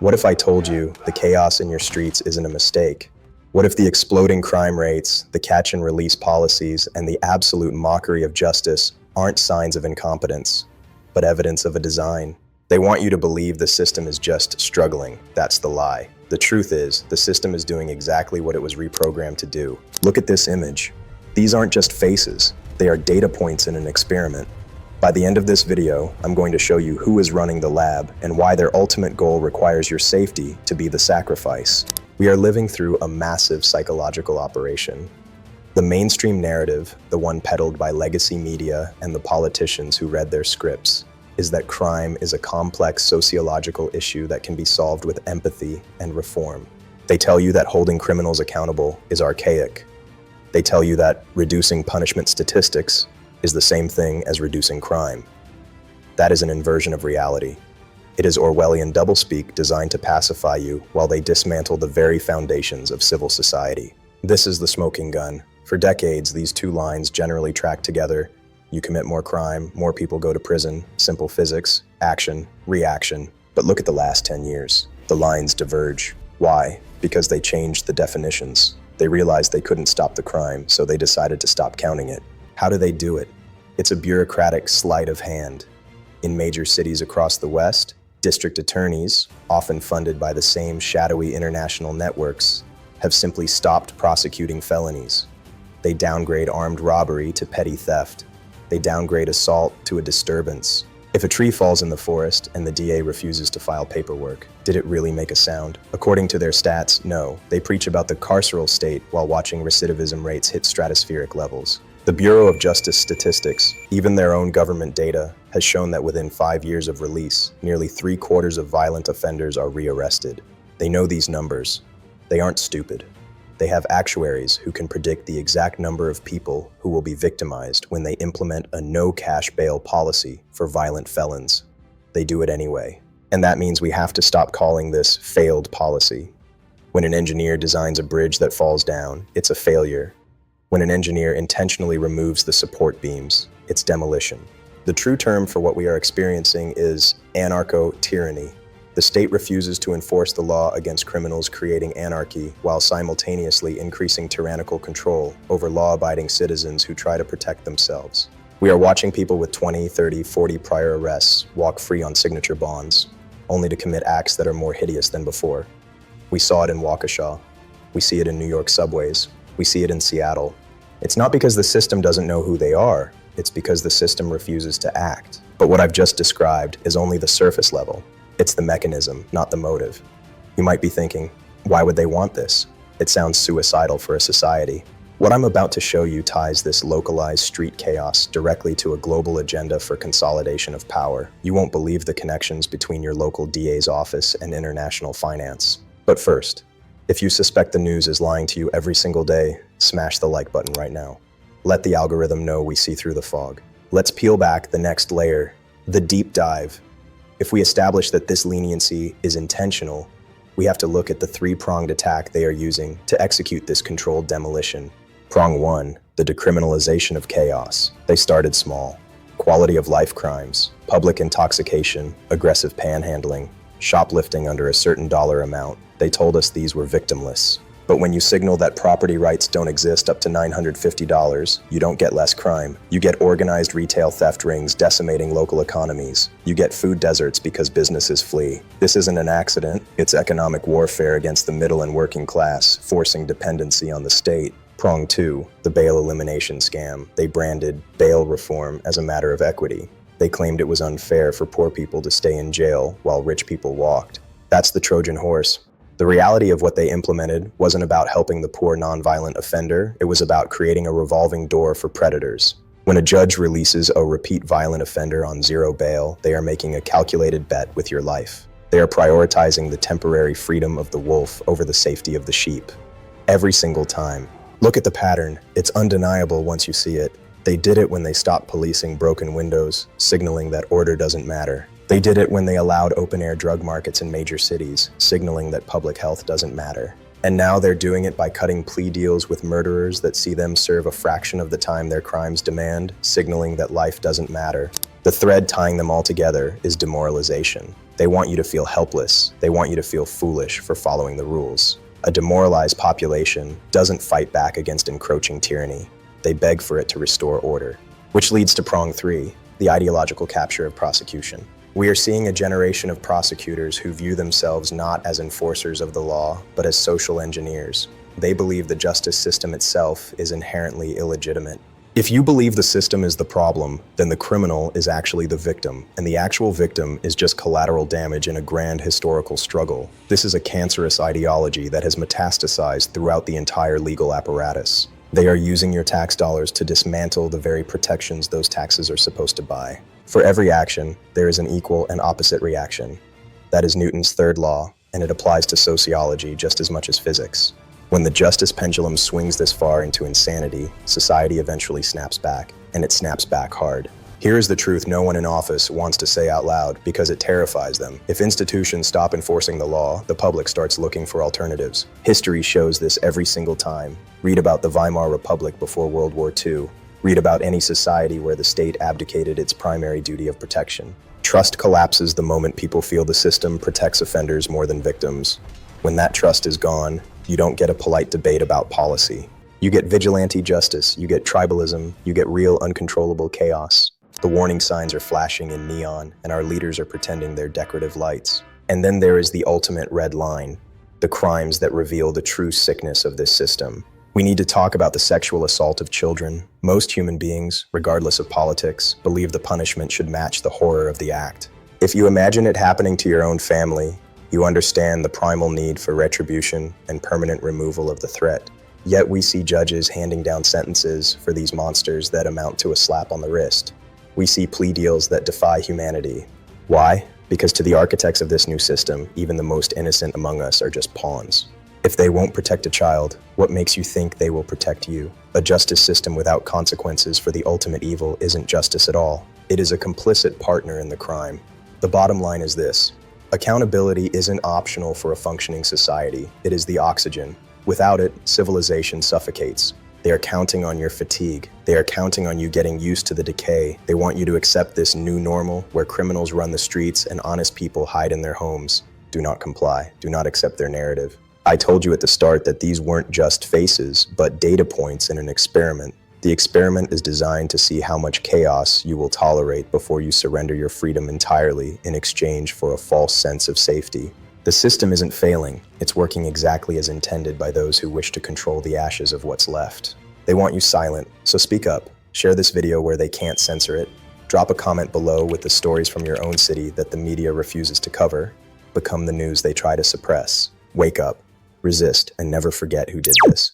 What if I told you the chaos in your streets isn't a mistake? What if the exploding crime rates, the catch and release policies, and the absolute mockery of justice aren't signs of incompetence, but evidence of a design? They want you to believe the system is just struggling. That's the lie. The truth is, the system is doing exactly what it was reprogrammed to do. Look at this image. These aren't just faces. They are data points in an experiment. By the end of this video, I'm going to show you who is running the lab and why their ultimate goal requires your safety to be the sacrifice. We are living through a massive psychological operation. The mainstream narrative, the one peddled by legacy media and the politicians who read their scripts, is that crime is a complex sociological issue that can be solved with empathy and reform. They tell you that holding criminals accountable is archaic. They tell you that reducing punishment statistics is the same thing as reducing crime. That is an inversion of reality. It is Orwellian doublespeak designed to pacify you while they dismantle the very foundations of civil society. This is the smoking gun. For decades, these two lines generally track together. You commit more crime, more people go to prison. Simple physics, action, reaction. But look at the last 10 years. The lines diverge. Why? Because they changed the definitions. They realized they couldn't stop the crime, so they decided to stop counting it. How do they do it? It's a bureaucratic sleight of hand. In major cities across the West, district attorneys, often funded by the same shadowy international networks, have simply stopped prosecuting felonies. They downgrade armed robbery to petty theft. They downgrade assault to a disturbance. If a tree falls in the forest and the DA refuses to file paperwork, did it really make a sound? According to their stats, no. They preach about the carceral state while watching recidivism rates hit stratospheric levels. The Bureau of Justice Statistics, even their own government data, has shown that within 5 years of release, nearly 3/4 of violent offenders are rearrested. They know these numbers. They aren't stupid. They have actuaries who can predict the exact number of people who will be victimized when they implement a no-cash bail policy for violent felons. They do it anyway. And that means we have to stop calling this failed policy. When an engineer designs a bridge that falls down, it's a failure. When an engineer intentionally removes the support beams, it's demolition. The true term for what we are experiencing is anarcho-tyranny. The state refuses to enforce the law against criminals creating anarchy while simultaneously increasing tyrannical control over law-abiding citizens who try to protect themselves. We are watching people with 20, 30, 40 prior arrests walk free on signature bonds, only to commit acts that are more hideous than before. We saw it in Waukesha. We see it in New York subways. We see it in Seattle. It's not because the system doesn't know who they are. It's because the system refuses to act. But what I've just described is only the surface level. It's the mechanism, not the motive. You might be thinking, why would they want this? It sounds suicidal for a society. What I'm about to show you ties this localized street chaos directly to a global agenda for consolidation of power. You won't believe the connections between your local DA's office and international finance. But first, if you suspect the news is lying to you every single day, smash the like button right now. Let the algorithm know we see through the fog. Let's peel back the next layer, the deep dive. If we establish that this leniency is intentional, we have to look at the three-pronged attack they are using to execute this controlled demolition. Prong 1, the decriminalization of chaos. They started small. Quality of life crimes, public intoxication, aggressive panhandling, shoplifting under a certain dollar amount. They told us these were victimless. But when you signal that property rights don't exist up to $950, you don't get less crime. You get organized retail theft rings decimating local economies. You get food deserts because businesses flee. This isn't an accident. It's economic warfare against the middle and working class, forcing dependency on the state. Prong 2, the bail elimination scam. They branded bail reform as a matter of equity. They claimed it was unfair for poor people to stay in jail while rich people walked. That's the Trojan horse. The reality of what they implemented wasn't about helping the poor nonviolent offender, it was about creating a revolving door for predators. When a judge releases a repeat violent offender on zero bail, they are making a calculated bet with your life. They are prioritizing the temporary freedom of the wolf over the safety of the sheep. Every single time. Look at the pattern. It's undeniable once you see it. They did it when they stopped policing broken windows, signaling that order doesn't matter. They did it when they allowed open-air drug markets in major cities, signaling that public health doesn't matter. And now they're doing it by cutting plea deals with murderers that see them serve a fraction of the time their crimes demand, signaling that life doesn't matter. The thread tying them all together is demoralization. They want you to feel helpless. They want you to feel foolish for following the rules. A demoralized population doesn't fight back against encroaching tyranny. They beg for it to restore order. Which leads to prong 3, the ideological capture of prosecution. We are seeing a generation of prosecutors who view themselves not as enforcers of the law, but as social engineers. They believe the justice system itself is inherently illegitimate. If you believe the system is the problem, then the criminal is actually the victim, and the actual victim is just collateral damage in a grand historical struggle. This is a cancerous ideology that has metastasized throughout the entire legal apparatus. They are using your tax dollars to dismantle the very protections those taxes are supposed to buy. For every action, there is an equal and opposite reaction. That is Newton's third law, and it applies to sociology just as much as physics. When the justice pendulum swings this far into insanity, society eventually snaps back, and it snaps back hard. Here is the truth no one in office wants to say out loud because it terrifies them. If institutions stop enforcing the law, the public starts looking for alternatives. History shows this every single time. Read about the Weimar Republic before World War II. Read about any society where the state abdicated its primary duty of protection. Trust collapses the moment people feel the system protects offenders more than victims. When that trust is gone, you don't get a polite debate about policy. You get vigilante justice, you get tribalism, you get real uncontrollable chaos. The warning signs are flashing in neon, and our leaders are pretending they're decorative lights. And then there is the ultimate red line, the crimes that reveal the true sickness of this system. We need to talk about the sexual assault of children. Most human beings, regardless of politics, believe the punishment should match the horror of the act. If you imagine it happening to your own family, you understand the primal need for retribution and permanent removal of the threat. Yet we see judges handing down sentences for these monsters that amount to a slap on the wrist. We see plea deals that defy humanity. Why? Because to the architects of this new system, even the most innocent among us are just pawns. If they won't protect a child, what makes you think they will protect you? A justice system without consequences for the ultimate evil isn't justice at all. It is a complicit partner in the crime. The bottom line is this: accountability isn't optional for a functioning society. It is the oxygen. Without it, civilization suffocates. They are counting on your fatigue. They are counting on you getting used to the decay. They want you to accept this new normal where criminals run the streets and honest people hide in their homes. Do not comply. Do not accept their narrative. I told you at the start that these weren't just faces, but data points in an experiment. The experiment is designed to see how much chaos you will tolerate before you surrender your freedom entirely in exchange for a false sense of safety. The system isn't failing. It's working exactly as intended by those who wish to control the ashes of what's left. They want you silent, so speak up. Share this video where they can't censor it. Drop a comment below with the stories from your own city that the media refuses to cover. Become the news they try to suppress. Wake up, resist, and never forget who did this.